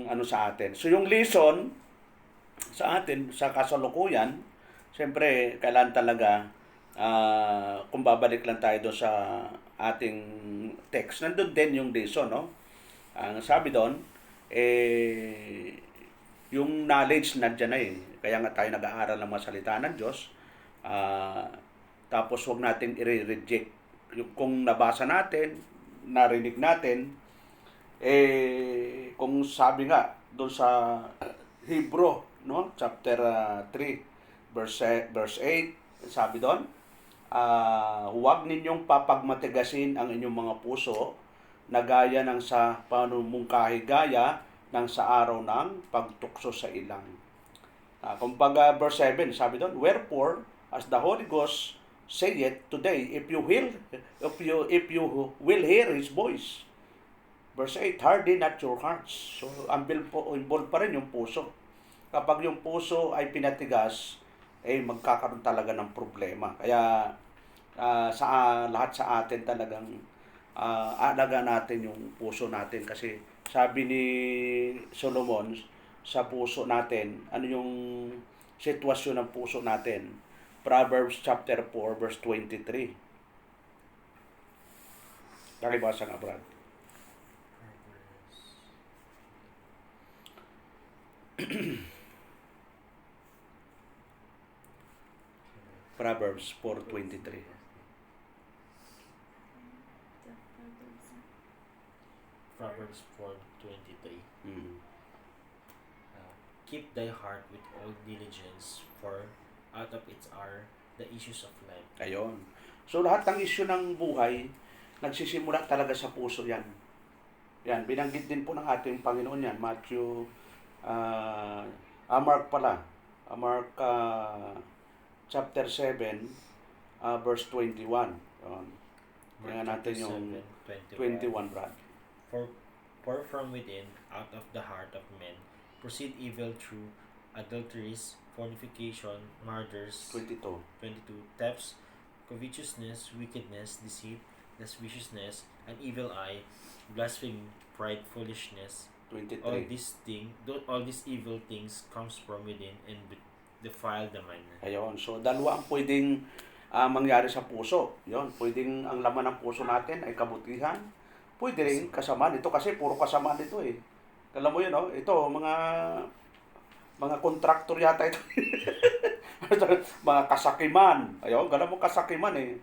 ano sa atin. So, yung lesson sa atin, sa kasalukuyan, siyempre, kailan talaga, kung babalik lang tayo doon sa ating text, nandun din yung lesson, no? Ang sabi doon, yung knowledge nandiyan na eh. Kaya nga tayo nag-aaral ng mga salita ng Diyos. Tapos huwag natin i-reject. Yung kung nabasa natin, narinig natin, kung sabi nga doon sa Hebrew, no? Chapter 3, verse 8, sabi doon, huwag ninyong papagmatigasin ang inyong mga puso na gaya ng sa panumungkahi gaya ng sa araw ng pagtukso sa ilang. Kumbaga verse 7, sabi doon, wherefore, as the Holy Ghost saith today, if you will hear His voice. Verse 8, harden not your hearts. So, involved pa rin yung puso. Kapag yung puso ay pinatigas, magkakaroon talaga ng problema. Kaya, lahat sa atin talagang alaga natin yung puso natin. Kasi, sabi ni Solomon, sa puso natin, ano yung sitwasyon ng puso natin? Proverbs chapter 4, verse 23. Nakibasa nga, Brad. Proverbs 4:23. Proverbs 4:23. Mm. Keep thy heart with all diligence, for out of its are the issues of life. Ayon. So lahat ng isyu ng buhay, nagsisimula talaga sa puso yan. Yan, binanggit din po ng ating Panginoon yan. Matthew, Mark pala. Mark chapter 7, verse 21. Yun. Tingnan natin yung 21, Brad. For from within, out of the heart of men, proceed evil through adulteries, fornication, murders, 22. thefts, covetousness, wickedness, deceit, lasciviousness, an evil eye, blasphemy, pride, foolishness. 23. All these evil things comes from within and defile the mind. Ayon. So dalawa ang pwedeng mangyari sa puso. Yon, pwedeng ang laman ng puso natin ay kabutihan. Pwede rin kasamaan. Ito kasi puro kasamaan ito eh. Alam mo yun, no? Ito, mga kontraktor yata ito. Mga kasakiman. Ayun, ganun mo kasakiman eh.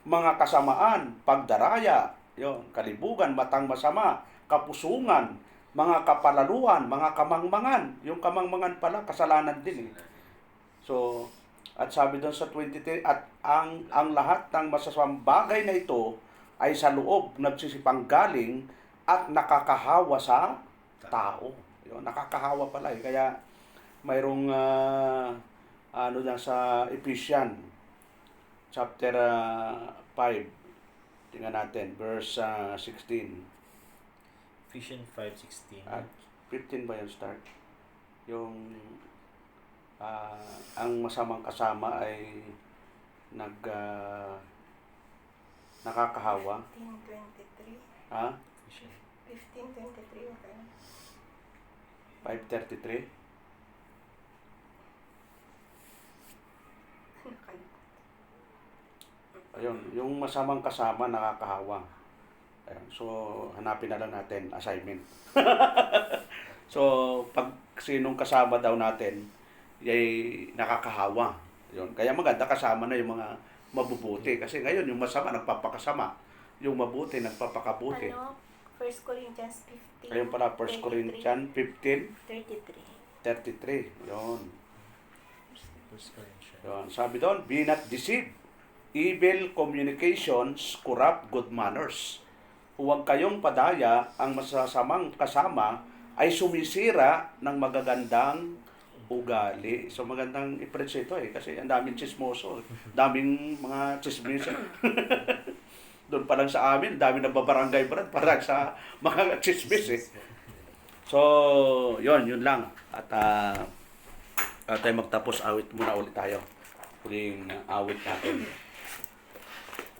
Mga kasamaan, pagdaraya, yun, kalibugan, matang masama, kapusungan, mga kapalaluan, mga kamangmangan. Yung kamangmangan pala, kasalanan din eh. So, at sabi doon sa 23, at ang lahat ng masasamang bagay na ito ay sa loob nagsisipanggaling at nakakahawa sa tao. Yun, nakakahawa pala eh. Kaya mayroong ano na sa Ephesians chapter 5. Tingnan natin verse 16. Ephesians 5:16. At 15 ba yung start? Yung ang masamang kasama ay nakakahawa. 15:23. Ha? 15:23, okay. 5:33. Ayun, yung masamang kasama nakakahawa. Ayun, so hanapin na lang natin assignment. So pag sinong kasama daw natin ay nakakahawa. Yun. Kaya maganda kasama na yung mga mabubuti kasi ngayon yung masama nagpapakasama, yung mabuti nagpapakabuti. Ano? 1 Corinthians 15. Ayun pala 1 Corinthians 15:33. 33. Yun. 1 Corinthians. Yun. Sabi doon, be not deceived. Evil communications corrupt good manners. huwag kayong padaya, ang masasamang kasama ay sumisira ng magagandang ugali. So magandang i-preach ito kasi ang daming chismoso, daming mga chismis. Doon pa lang sa amin, daming nagbabarangay brad para sa mga chismis. So, yun lang. At tayo magtapos, awit muna ulit tayo. Huling awit natin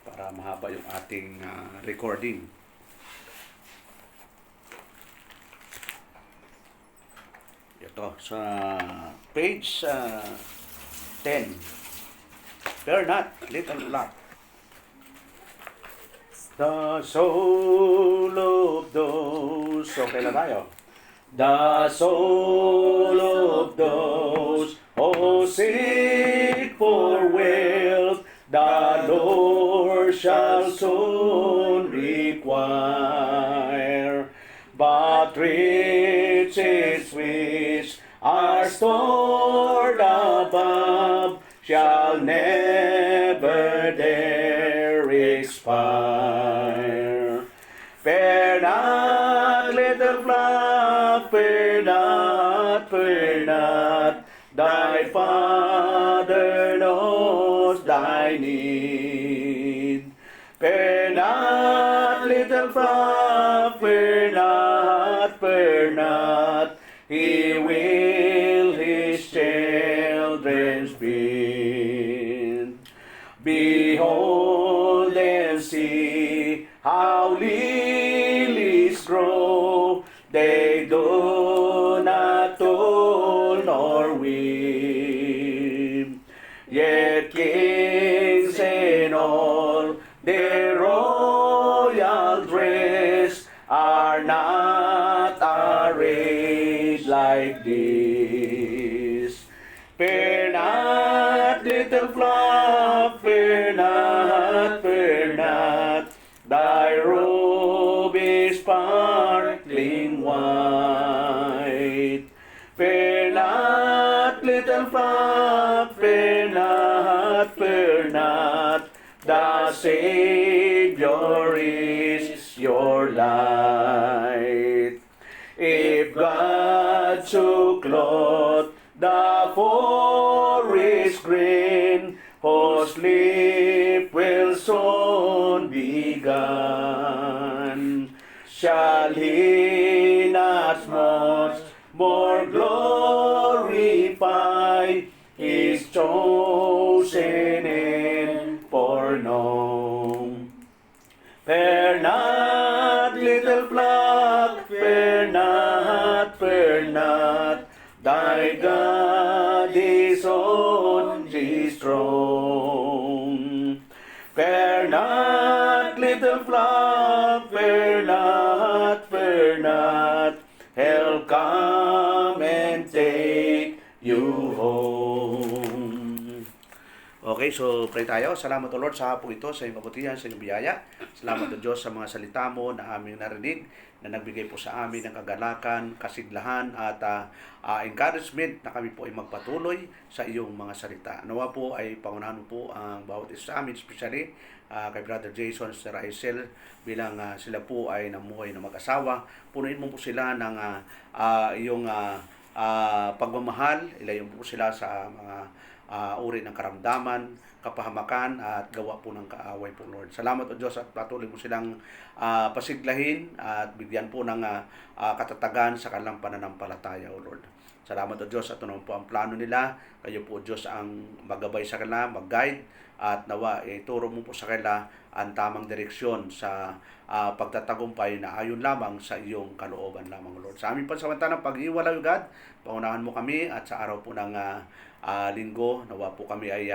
para mahaba yung ating recording. Ito, sa page 10. Fear not, little flock. The soul of those. Okay na tayo. The soul of those who seek for wealth, the Lord shall soon require. But riches which are stored above shall never dare expire. Fear not, little flock, fear not, fear not. Thy Father knows thy need. Fear not, little flock, fear not, fear not. He will his children feed. Behold and see how lilies grow. They do not toil nor weep. Yet kings and all their royal dress are not arrayed like this. Fear not, little flock, fear not, fear not. Thy robe is sparkling white. Fear not, little flock, fear not, fear not. The Savior is your light. If God so clothe the forest green, whose sleep will soon be gone, shall He not much more glorify His chosen and foreknown? Fear not, little flock, fear not, fear not. Thy God is on His throne. Fear not, little flock, fear not, fear not. He'll come and take you home. Okay, so pray tayo. Salamat o Lord sa hapong ito, sa iyong kabutihan, sa iyong biyaya. Salamat o Diyos sa mga salita mo na aming narinig, na nagbigay po sa amin ng kagalakan, kasiglahan at encouragement na kami po ay magpatuloy sa iyong mga salita. Nawa po ay pangunahan mo po ang bawat isa sa amin, especially kay Brother Jason, Sir Aisel, bilang sila po ay namuhay na mag-asawa. Punuin mo po sila ng iyong pagmamahal, ilayon po sila sa mga uri ng karamdaman, kapahamakan at gawa po ng kaaway po Lord. Salamat o Diyos at patuloy mo silang pasiglahin at bigyan po ng katatagan sa kanilang pananampalataya o Lord. Salamat o Diyos at ano po ang plano nila. Kayo po Diyos ang magabay sa kanila, mag-guide at nawa ituro mo po sa kanila ang tamang direksyon sa pagtatagumpay na ayon lamang sa iyong kalooban lamang Lord. Sa aming pansamantalang pag-iwalay God, paunahan mo kami at sa araw po ng linggo, nawa po kami ay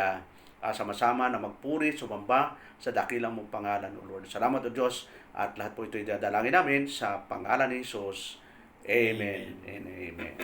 sama-sama na magpuri, sumamba sa dakilang mong pangalan, O Lord. Salamat o Diyos at lahat po ito idadalangin namin sa pangalan ni Jesus. Amen and amen.